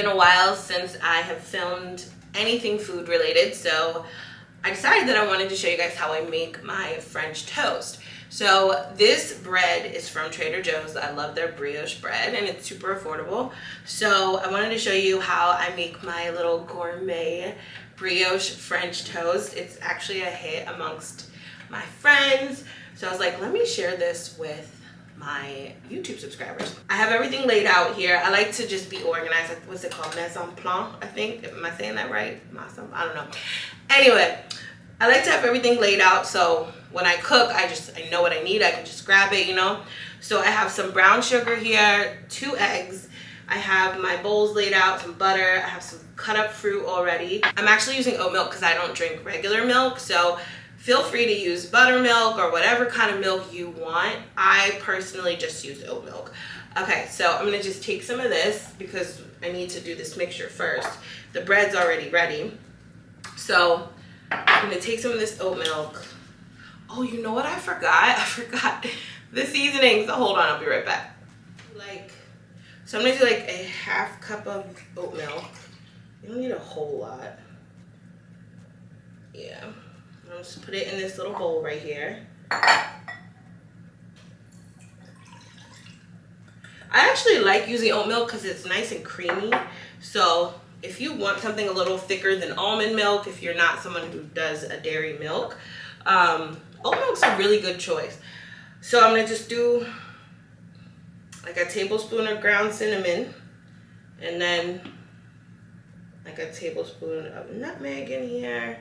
been a while since I have filmed anything food related, so I decided that I wanted to show you guys how I make my French toast. So this bread is from Trader Joe's. I love their brioche bread and it's super affordable. So I wanted to show you how I make my little gourmet brioche French toast. It's actually a hit amongst my friends. So I was like, let me share this with my YouTube subscribers. I have everything laid out here. I like to just be organized. Like, what's it called? Mise en plan, I think. Am I saying that right? I don't know. Anyway, I like to have everything laid out so when I cook, I know what I need. I can just grab it, you know? So I have some brown sugar here, 2 eggs. I have my bowls laid out, some butter. I have some cut up fruit already. I'm actually using oat milk because I don't drink regular milk. So feel free to use buttermilk or whatever kind of milk you want. I personally just use oat milk. Okay, so I'm gonna just take some of this because I need to do this mixture first. The bread's already ready. So I'm gonna take some of this oat milk. Oh, you know what I forgot? I forgot the seasoning. So hold on, I'll be right back. So I'm gonna do like a ½ cup of oat milk. You don't need a whole lot. Yeah. I'll just put it in this little bowl right here. I actually like using oat milk because it's nice and creamy. So if you want something a little thicker than almond milk, if you're not someone who does a dairy milk, oat milk's a really good choice. So I'm gonna just do like a tablespoon of ground cinnamon and then like a tablespoon of nutmeg in here.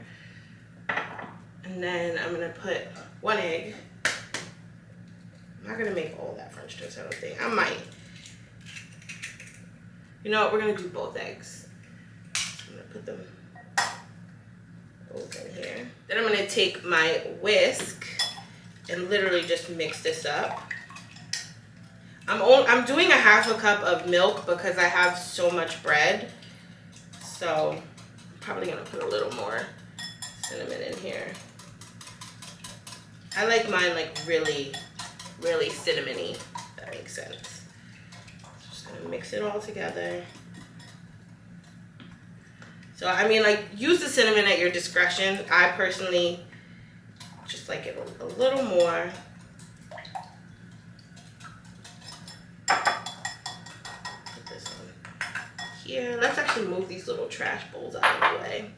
And then I'm gonna put 1 egg. I'm not gonna make all that French toast, I don't think. I might. You know what, we're gonna do both eggs. I'm gonna put them both in here. Then I'm gonna take my whisk and literally just mix this up. I'm doing a ½ cup of milk because I have so much bread. So I'm probably gonna put a little more cinnamon in here. I like mine like really, really cinnamony, if that makes sense. Just gonna mix it all together. So I mean, like, use the cinnamon at your discretion. I personally just like it a little more. Put this on here. Let's actually move these little trash bowls out of the way.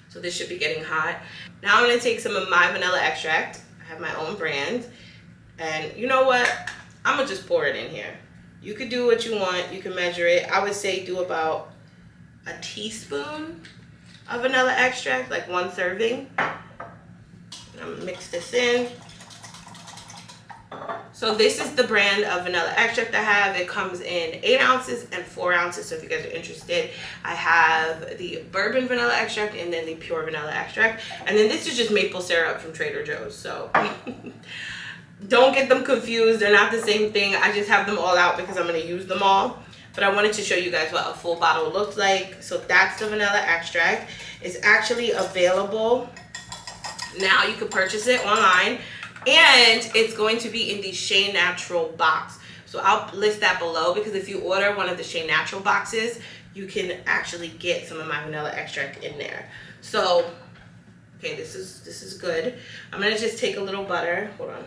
So this should be getting hot. Now I'm gonna take some of my vanilla extract. I have my own brand. And you know what? I'm gonna just pour it in here. You could do what you want. You can measure it. I would say do about a teaspoon of vanilla extract, like 1 serving. And I'm gonna mix this in. So this is the brand of vanilla extract I have. It comes in 8 ounces and 4 ounces. So if you guys are interested, I have the bourbon vanilla extract and then the pure vanilla extract. And then this is just maple syrup from Trader Joe's. So don't get them confused. They're not the same thing. I just have them all out because I'm going to use them all. But I wanted to show you guys what a full bottle looks like. So that's the vanilla extract. It's actually available now. You can purchase it online. And it's going to be in the Shea Natural box. So I'll list that below because if you order one of the Shea Natural boxes, you can actually get some of my vanilla extract in there. So, okay, this is good. I'm gonna just take a little butter. Hold on.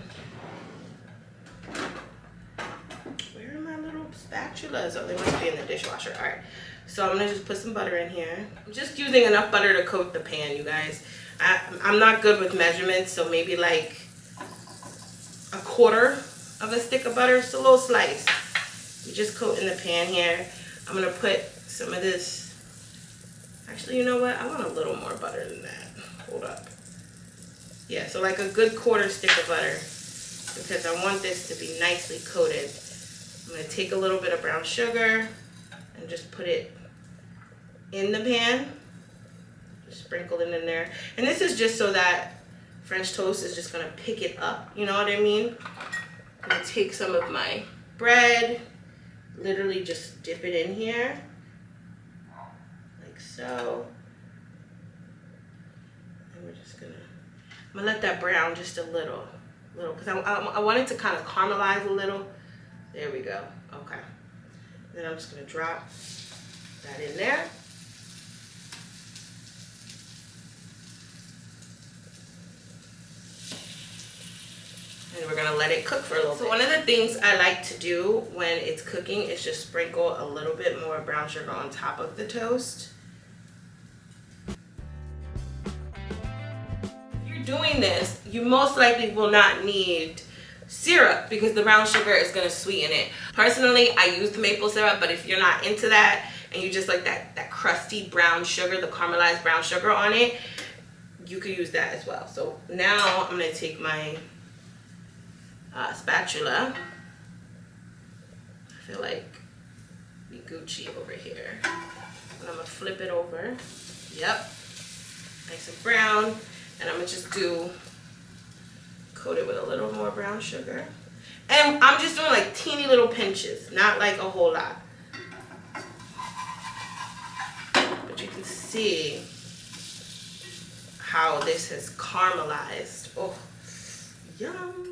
Where are my little spatulas? Oh, they must be in the dishwasher. All right. So I'm gonna just put some butter in here. I'm just using enough butter to coat the pan, you guys. I'm not good with measurements, so maybe like a 1/4 of a stick of butter, just a little slice. You just coat in the pan here. I'm gonna put some of this. Actually, you know what? I want a little more butter than that. Hold up. Yeah, so like a good 1/4 stick of butter because I want this to be nicely coated. I'm gonna take a little bit of brown sugar and just put it in the pan. Just sprinkle it in there. And this is just so that French toast is just gonna pick it up, you know what I mean? I'm gonna take some of my bread, literally just dip it in here, like so. And we're just gonna, I'm gonna let that brown just a little, because I want it to kind of caramelize a little. There we go, okay. Then I'm just gonna drop That in there. And we're gonna let it cook for a little bit. So one of the things I like to do when it's cooking is just sprinkle a little bit more brown sugar on top of the toast. If you're doing this, you most likely will not need syrup because the brown sugar is gonna sweeten it. Personally, I use the maple syrup, but if you're not into that and you just like that crusty brown sugar, the caramelized brown sugar on it, you could use that as well. So now I'm gonna take my spatula. I feel like be Gucci over here. And I'm gonna flip it over. Yep, nice and brown. And I'm gonna just coat it with a little more brown sugar. And I'm just doing like teeny little pinches, not like a whole lot. But you can see how this has caramelized. Oh, yum.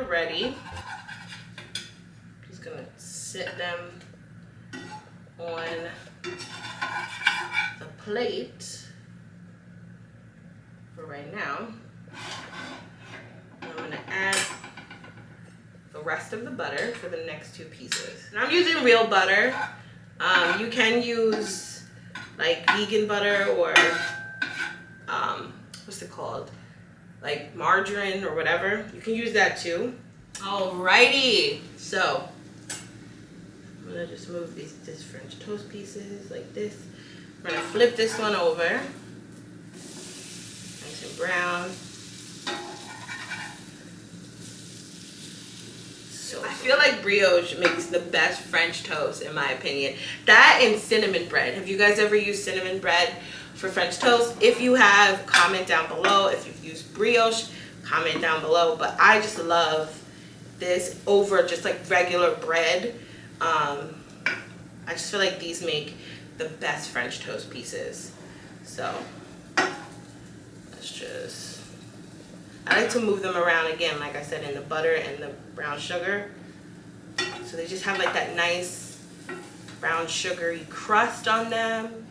Ready. Just gonna sit them on the plate for right now. And I'm gonna add the rest of the butter for the next two pieces. And I'm using real butter. You can use like vegan butter or what's it called? Like margarine or whatever. You can use that too. Alrighty, so I'm gonna just move these French toast pieces like this. We're gonna flip this one over, nice and brown. So I feel like brioche makes the best French toast in my opinion. That and cinnamon bread. Have you guys ever used cinnamon bread for French toast? If you have, comment down below. If you've used brioche, comment down below. But I just love this over just like regular bread. I just feel like these make the best French toast pieces. So let's just, I like to move them around again, like I said, in the butter and the brown sugar. So they just have like that nice brown sugary crust on them.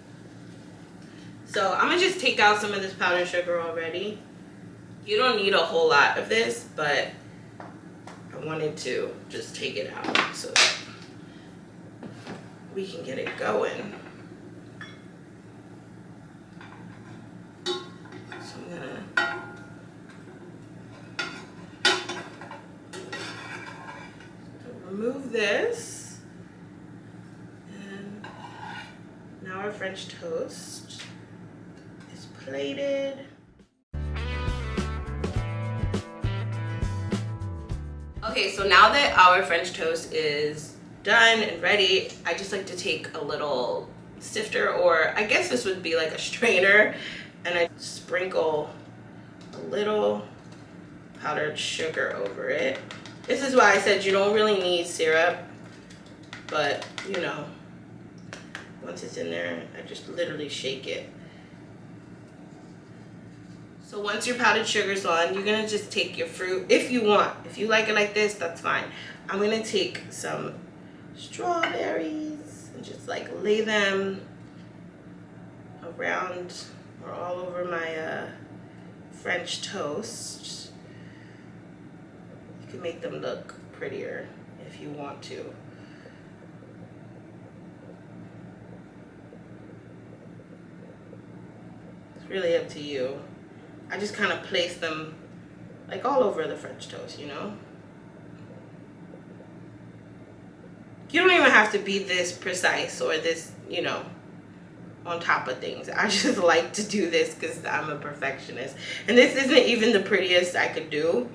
So I'm gonna just take out some of this powdered sugar already. You don't need a whole lot of this, but I wanted to just take it out so we can get it going. So I'm gonna remove this. And now our French toast is plated. Okay, so now that our French toast is done and ready, I just like to take a little sifter, or I guess this would be like a strainer, and I sprinkle a little powdered sugar over it. This is why I said you don't really need syrup, but you know, once it's in there, I just literally shake it. So once your powdered sugar's on, you're gonna just take your fruit, if you want. If you like it like this, that's fine. I'm gonna take some strawberries and just like lay them around or all over my French toast. You can make them look prettier if you want to. It's really up to you. I just kind of place them like all over the French toast, you know? You don't even have to be this precise or this, you know, on top of things. I just like to do this because I'm a perfectionist. And this isn't even the prettiest I could do.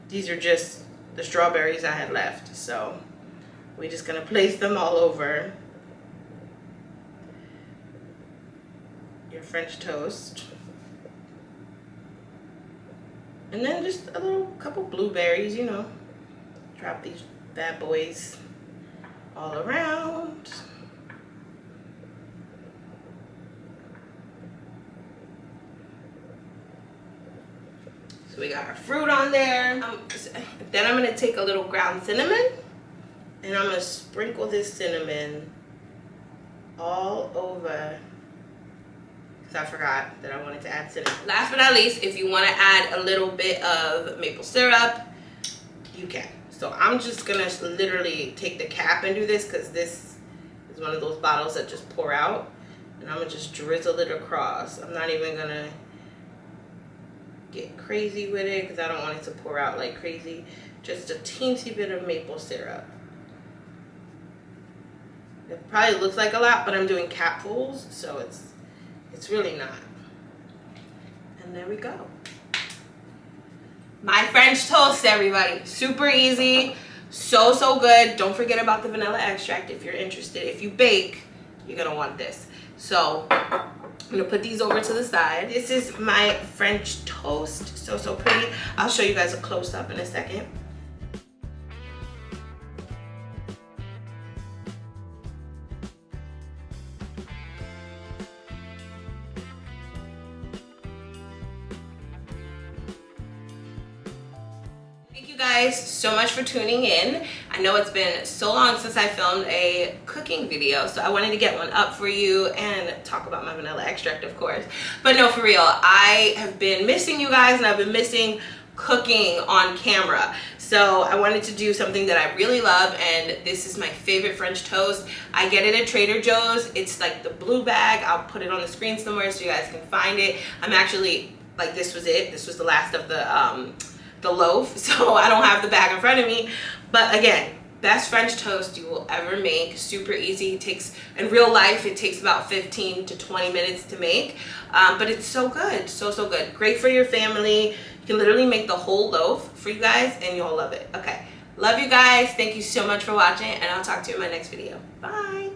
These are just the strawberries I had left. So we're just gonna place them all over your French toast. And then just a little couple blueberries, you know. Drop these bad boys all around. So we got our fruit on there. Then I'm gonna take a little ground cinnamon and I'm gonna sprinkle this cinnamon all over, because I forgot that I wanted to add cinnamon. Last but not least, if you want to add a little bit of maple syrup, you can. So I'm just gonna literally take the cap and do this, because this is one of those bottles that just pour out, and I'm gonna just drizzle it across. I'm not even gonna get crazy with it because I don't want it to pour out like crazy. Just a teensy bit of maple syrup. It probably looks like a lot, but I'm doing capfuls, so it's really not. And there we go. My French toast, everybody. Super easy, so good. Don't forget about the vanilla extract if you're interested. If you bake, you're gonna want this. So I'm gonna put these over to the side. This is my French toast, so pretty. I'll show you guys a close-up in a second. Thank you guys so much for tuning in. I know it's been so long since I filmed a cooking video, so I wanted to get one up for you and talk about my vanilla extract, of course. But no, for real, I have been missing you guys, and I've been missing cooking on camera. So I wanted to do something that I really love, and this is my favorite French toast. I get it at Trader Joe's. It's like the blue bag. I'll put it on the screen somewhere so you guys can find it. I'm actually, like, this was it. This was the last of the loaf, so I don't have the bag in front of me. But again, best French toast you will ever make. Super easy. It takes, in real life, it takes about 15 to 20 minutes to make, but it's so good, so good. Great for your family. You can literally make the whole loaf for you guys and you'll love it. Okay, love you guys. Thank you so much for watching, and I'll talk to you in my next video. Bye.